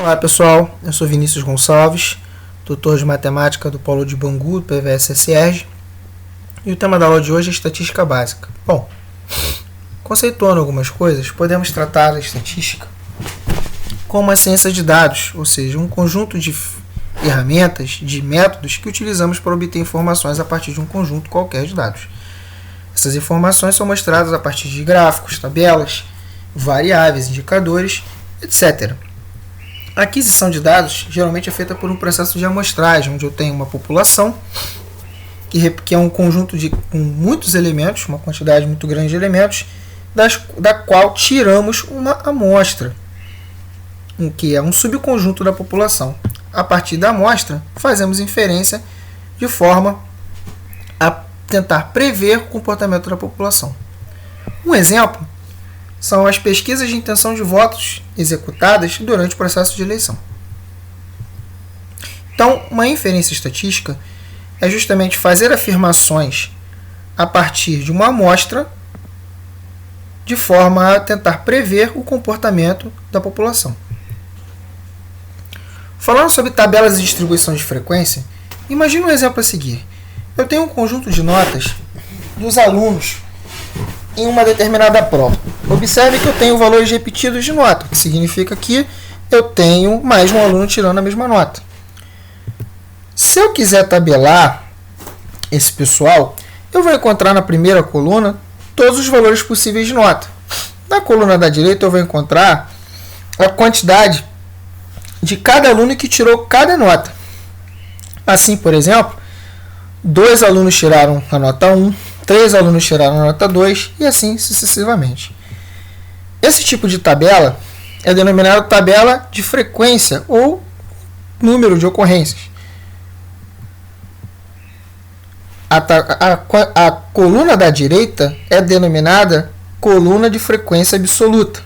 Olá pessoal, eu sou Vinícius Gonçalves, tutor de matemática do Polo de Bangu, do PVSSERJ, e o tema da aula de hoje é estatística básica. Bom, conceituando algumas coisas, podemos tratar a estatística como uma ciência de dados, ou seja, um conjunto de ferramentas, de métodos que utilizamos para obter informações a partir de um conjunto qualquer de dados. Essas informações são mostradas a partir de gráficos, tabelas, variáveis, indicadores, etc. A aquisição de dados geralmente é feita por um processo de amostragem, onde eu tenho uma população, que é um conjunto com muitos elementos, uma quantidade muito grande de elementos, da qual tiramos uma amostra, que é um subconjunto da população. A partir da amostra, fazemos inferência de forma a tentar prever o comportamento da população. Um exemplo são as pesquisas de intenção de votos executadas durante o processo de eleição. Então, uma inferência estatística é justamente fazer afirmações a partir de uma amostra de forma a tentar prever o comportamento da população. Falando sobre tabelas de distribuição de frequência, imagine um exemplo a seguir. Eu tenho um conjunto de notas dos alunos em uma determinada prova. Observe que eu tenho valores repetidos de nota, o que significa que eu tenho mais um aluno tirando a mesma nota. Se eu quiser tabelar esse pessoal, eu vou encontrar na primeira coluna todos os valores possíveis de nota. Na coluna da direita eu vou encontrar a quantidade de cada aluno que tirou cada nota. Assim, por exemplo, 2 alunos tiraram a nota 1, 3 alunos tiraram a nota 2 e assim sucessivamente. Esse tipo de tabela é denominada tabela de frequência ou número de ocorrências. A coluna da direita é denominada coluna de frequência absoluta.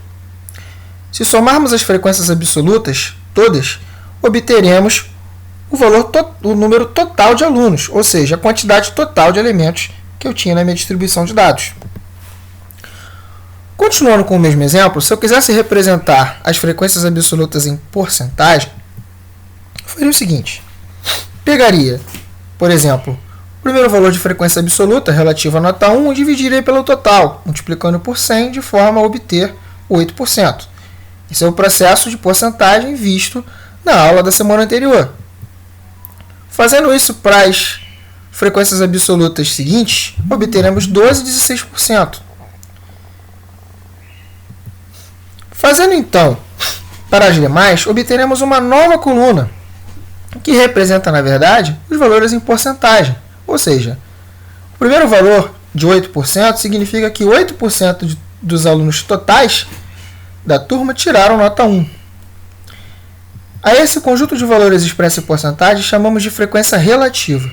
Se somarmos as frequências absolutas todas, obteremos o número total de alunos, ou seja, a quantidade total de elementos que eu tinha na minha distribuição de dados. Continuando com o mesmo exemplo, se eu quisesse representar as frequências absolutas em porcentagem, eu faria o seguinte. Pegaria, por exemplo, o primeiro valor de frequência absoluta relativo à nota 1 e dividiria pelo total, multiplicando por 100 de forma a obter 8%. Esse é o processo de porcentagem visto na aula da semana anterior. Fazendo isso para as frequências absolutas seguintes, obteremos 12,16%. Fazendo então para as demais, obteremos uma nova coluna, que representa, na verdade, os valores em porcentagem. Ou seja, o primeiro valor de 8% significa que 8% dos alunos totais da turma tiraram nota 1. A esse conjunto de valores expresso em porcentagem chamamos de frequência relativa.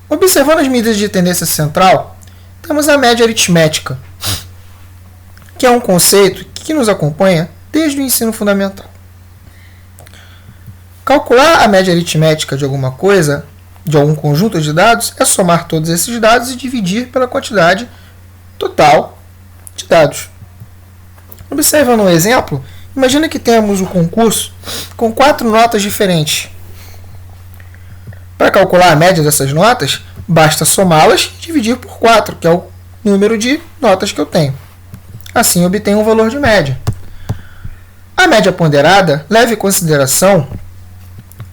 Observando as medidas de tendência central, temos a média aritmética, que é um conceito que nos acompanha desde o ensino fundamental. Calcular a média aritmética de alguma coisa, de algum conjunto de dados, é somar todos esses dados e dividir pela quantidade total de dados. Observando um exemplo, imagina que temos um concurso com 4 notas diferentes. Para calcular a média dessas notas, basta somá-las e dividir por 4, que é o número de notas que eu tenho. Assim, obtenho um valor de média. A média ponderada leva em consideração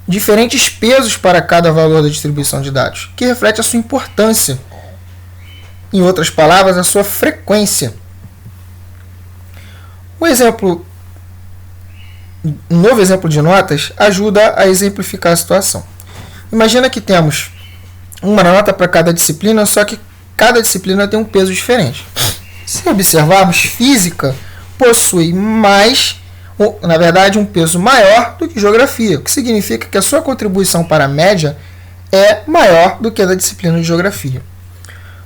diferentes pesos para cada valor da distribuição de dados, que reflete a sua importância. Em outras palavras, a sua frequência. Um novo exemplo de notas ajuda a exemplificar a situação. Imagina que temos uma nota para cada disciplina, só que cada disciplina tem um peso diferente. Se observarmos, física possui um peso maior do que geografia, o que significa que a sua contribuição para a média é maior do que a da disciplina de geografia.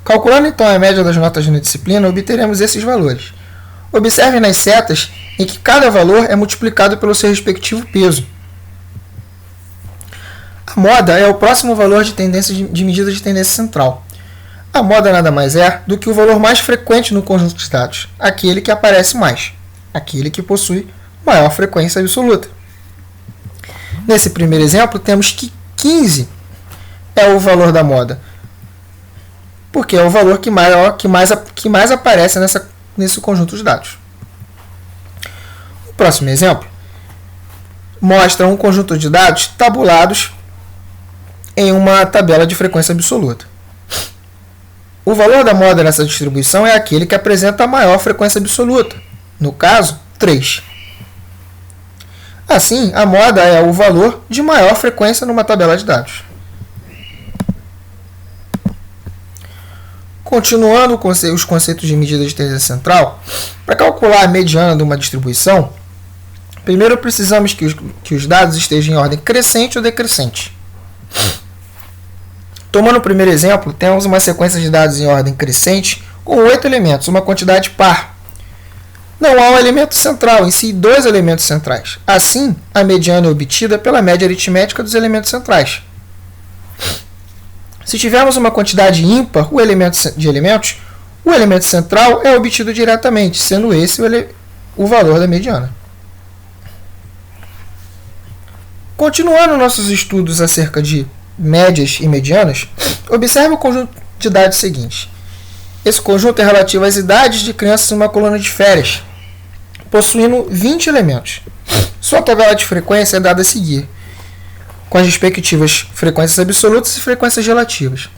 Calculando então a média das notas na disciplina, obteremos esses valores. Observe nas setas em que cada valor é multiplicado pelo seu respectivo peso. A moda é o próximo valor de medida de tendência central. A moda nada mais é do que o valor mais frequente no conjunto de dados, aquele que aparece mais. aquele que possui maior frequência absoluta. Nesse primeiro exemplo, temos que 15 é o valor da moda, porque é o valor que mais aparece nesse conjunto de dados. O próximo exemplo mostra um conjunto de dados tabulados em uma tabela de frequência absoluta. O valor da moda nessa distribuição é aquele que apresenta a maior frequência absoluta, no caso, 3. Assim, a moda é o valor de maior frequência numa tabela de dados. Continuando com os conceitos de medida de tendência central, para calcular a mediana de uma distribuição, primeiro precisamos que os dados estejam em ordem crescente ou decrescente. Tomando o primeiro exemplo, temos uma sequência de dados em ordem crescente com 8 elementos, uma quantidade par. Não há um elemento central, em si 2 elementos centrais. Assim, a mediana é obtida pela média aritmética dos elementos centrais. Se tivermos uma quantidade ímpar o elemento central é obtido diretamente, sendo esse o valor da mediana. Continuando nossos estudos acerca de médias e medianas, observe o conjunto de dados seguinte. Esse conjunto é relativo às idades de crianças em uma coluna de férias, possuindo 20 elementos. Sua tabela de frequência é dada a seguir, com as respectivas frequências absolutas e frequências relativas.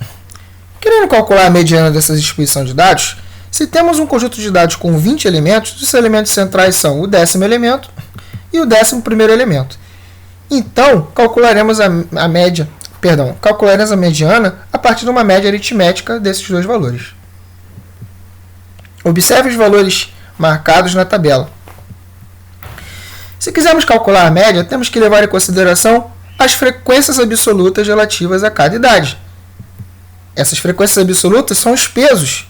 Querendo calcular a mediana dessa distribuição de dados, se temos um conjunto de dados com 20 elementos, os elementos centrais são o 10º elemento e o 11º elemento. Então, calcularemos a mediana a partir de uma média aritmética desses dois valores. Observe os valores marcados na tabela. Se quisermos calcular a média, temos que levar em consideração as frequências absolutas relativas a cada idade. Essas frequências absolutas são os pesos,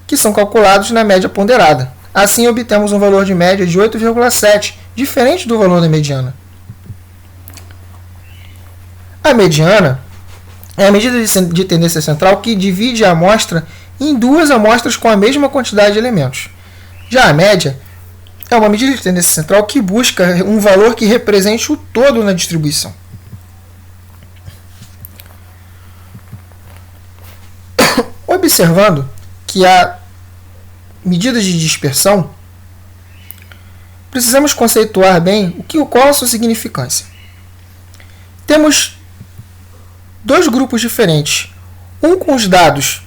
que são calculados na média ponderada. Assim, obtemos um valor de média de 8,7, diferente do valor da mediana. A mediana é a medida de tendência central que divide a amostra em duas amostras com a mesma quantidade de elementos. Já a média é uma medida de tendência central que busca um valor que represente o todo na distribuição. Observando que há medidas de dispersão, precisamos conceituar bem qual a sua significância. Temos dois grupos diferentes, um com os dados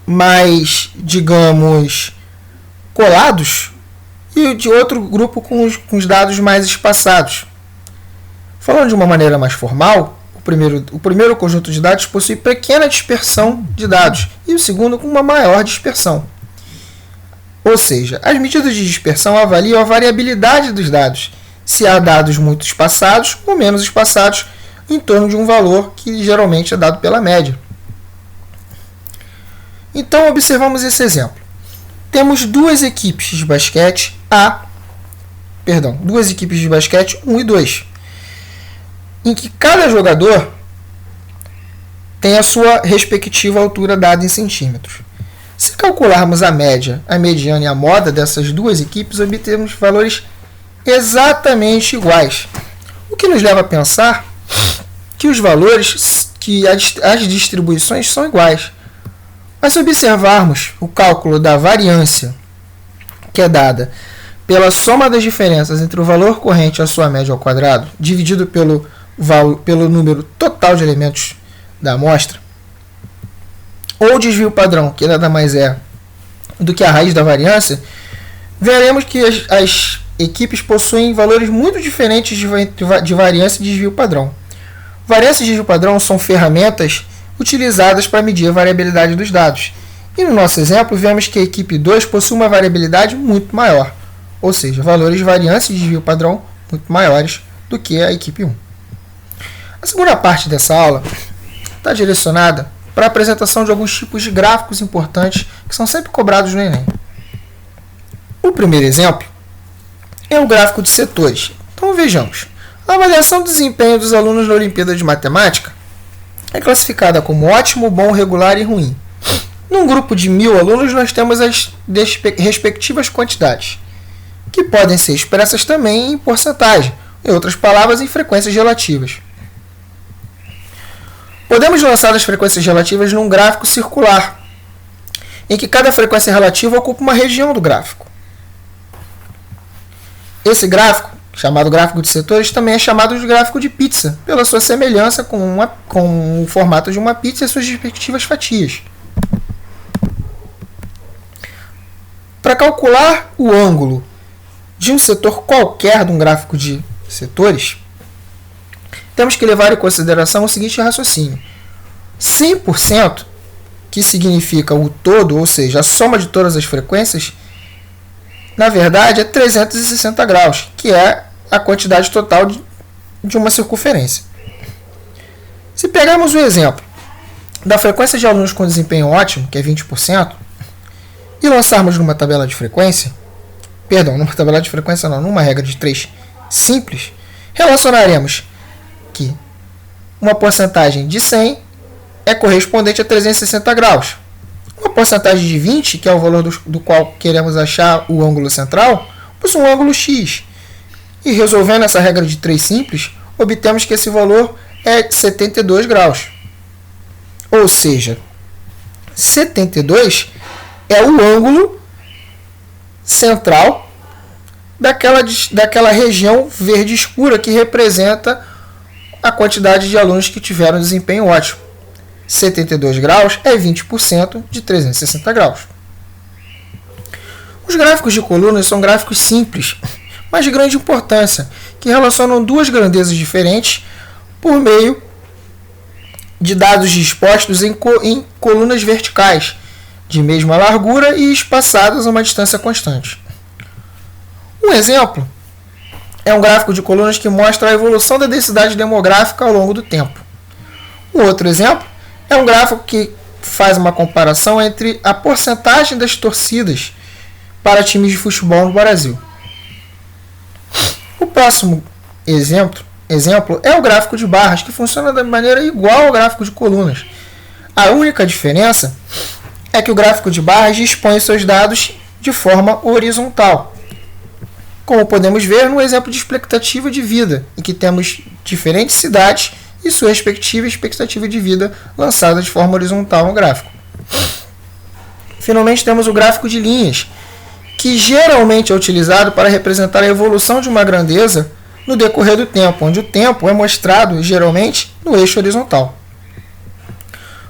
mais, digamos, colados e de outro grupo com os dados mais espaçados. Falando de uma maneira mais formal, o primeiro conjunto de dados possui pequena dispersão de dados e o segundo com uma maior dispersão. Ou seja, as medidas de dispersão avaliam a variabilidade dos dados, se há dados muito espaçados ou menos espaçados, em torno de um valor que geralmente é dado pela média. Então, observamos esse exemplo. Temos duas equipes de basquete 1 e 2, em que cada jogador tem a sua respectiva altura dada em centímetros. Se calcularmos a média, a mediana e a moda dessas duas equipes, obtemos valores exatamente iguais, o que nos leva a pensar que os valores, as distribuições são iguais. Mas se observarmos o cálculo da variância, que é dada pela soma das diferenças entre o valor corrente e a sua média ao quadrado, dividido pelo número total de elementos da amostra, ou desvio padrão, que nada mais é do que a raiz da variância, veremos que as equipes possuem valores muito diferentes de variância e desvio padrão. Variância e desvio padrão são ferramentas utilizadas para medir a variabilidade dos dados. E no nosso exemplo, vemos que a equipe 2 possui uma variabilidade muito maior, ou seja, valores de variância e desvio padrão muito maiores do que a equipe 1. A segunda parte dessa aula está direcionada para a apresentação de alguns tipos de gráficos importantes que são sempre cobrados no Enem. O primeiro exemplo é o gráfico de setores. Então vejamos. A avaliação do desempenho dos alunos na Olimpíada de Matemática é classificada como ótimo, bom, regular e ruim. Num grupo de 1.000 alunos, nós temos as respectivas quantidades. que podem ser expressas também em porcentagem, em outras palavras, em frequências relativas. Podemos lançar as frequências relativas num gráfico circular, em que cada frequência relativa ocupa uma região do gráfico. Esse gráfico, chamado gráfico de setores, também é chamado de gráfico de pizza, pela sua semelhança com o formato de uma pizza e suas respectivas fatias. Para calcular o ângulo de um setor qualquer de um gráfico de setores, temos que levar em consideração o seguinte raciocínio. 100%, que significa o todo, ou seja, a soma de todas as frequências, na verdade é 360 graus, que é a quantidade total de uma circunferência. Se pegarmos o exemplo da frequência de alunos com desempenho ótimo, que é 20%, e lançarmos numa tabela de frequência, numa regra de 3 simples, relacionaremos que uma porcentagem de 100 é correspondente a 360 graus. Uma porcentagem de 20, que é o valor do qual queremos achar o ângulo central, possui um ângulo x. E resolvendo essa regra de 3 simples, obtemos que esse valor é 72 graus. Ou seja, 72 é o ângulo central daquela região verde escura que representa a quantidade de alunos que tiveram desempenho ótimo. 72 graus é 20% de 360 graus. Os gráficos de colunas são gráficos simples, mas de grande importância, que relacionam duas grandezas diferentes por meio de dados dispostos em colunas verticais, de mesma largura e espaçadas a uma distância constante. Um exemplo é um gráfico de colunas que mostra a evolução da densidade demográfica ao longo do tempo. Um outro exemplo é um gráfico que faz uma comparação entre a porcentagem das torcidas para times de futebol no Brasil. O próximo exemplo é o gráfico de barras, que funciona de maneira igual ao gráfico de colunas. A única diferença é que o gráfico de barras dispõe seus dados de forma horizontal, como podemos ver no exemplo de expectativa de vida, em que temos diferentes cidades e sua respectiva expectativa de vida lançada de forma horizontal no gráfico. Finalmente temos o gráfico de linhas, que geralmente é utilizado para representar a evolução de uma grandeza no decorrer do tempo, onde o tempo é mostrado geralmente no eixo horizontal.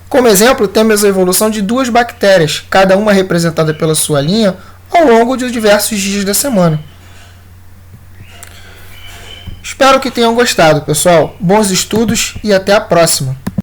Como exemplo, temos a evolução de duas bactérias, cada uma representada pela sua linha, ao longo de diversos dias da semana. Espero que tenham gostado, pessoal. Bons estudos e até a próxima!